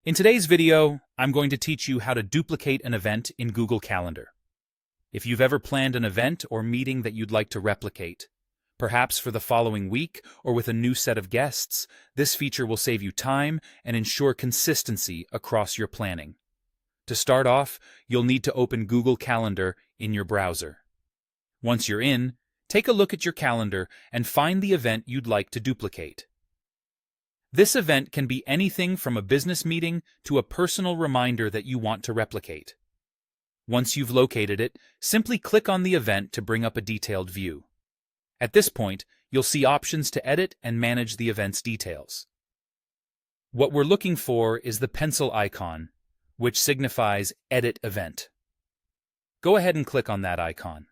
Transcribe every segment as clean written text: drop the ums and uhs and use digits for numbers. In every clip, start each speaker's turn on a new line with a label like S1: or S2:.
S1: In today's video, I'm going to teach you how to duplicate an event in Google Calendar. If you've ever planned an event or meeting that you'd like to replicate, perhaps for the following week or with a new set of guests, this feature will save you time and ensure consistency across your planning. To start off, you'll need to open Google Calendar in your browser. Once you're in, take a look at your calendar and find the event you'd like to duplicate. This event can be anything from a business meeting to a personal reminder that you want to replicate. Once you've located it, simply click on the event to bring up a detailed view. At this point, you'll see options to edit and manage the event's details. What we're looking for is the pencil icon, which signifies Edit Event. Go ahead and click on that icon.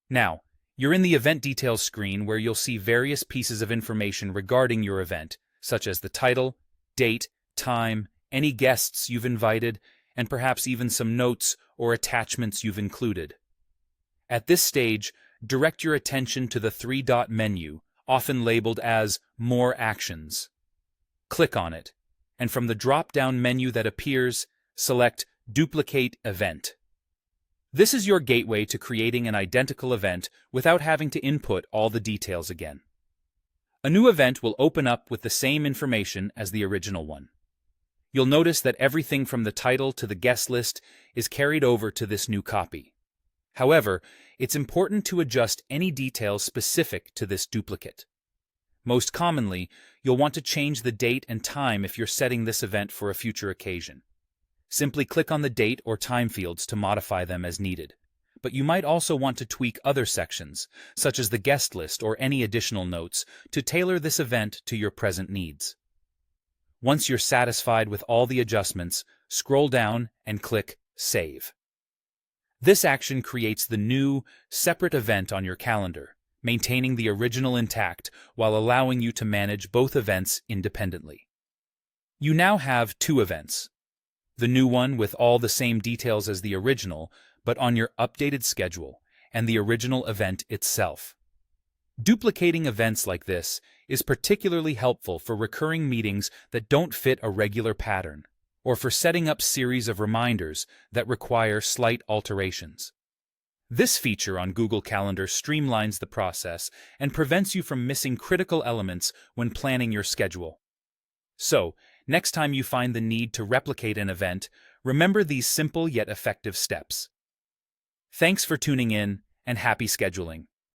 S1: Now, you're in the event details screen where you'll see various pieces of information regarding your event, such as the title, date, time, any guests you've invited, and perhaps even some notes or attachments you've included. At this stage, direct your attention to the three-dot menu, often labeled as More Actions. Click on it, and from the drop-down menu that appears, select Duplicate Event. This is your gateway to creating an identical event without having to input all the details again. A new event will open up with the same information as the original one. You'll notice that everything from the title to the guest list is carried over to this new copy. However, it's important to adjust any details specific to this duplicate. Most commonly, you'll want to change the date and time if you're setting this event for a future occasion. Simply click on the date or time fields to modify them as needed. But you might also want to tweak other sections, such as the guest list or any additional notes, to tailor this event to your present needs. Once you're satisfied with all the adjustments, scroll down and click Save. This action creates the new, separate event on your calendar, maintaining the original intact while allowing you to manage both events independently. You now have two events. The new one with all the same details as the original, but on your updated schedule, and the original event itself. Duplicating events like this is particularly helpful for recurring meetings that don't fit a regular pattern, or for setting up series of reminders that require slight alterations. This feature on Google Calendar streamlines the process and prevents you from missing critical elements when planning your schedule. So, next time you find the need to replicate an event, remember these simple yet effective steps. Thanks for tuning in, and happy scheduling.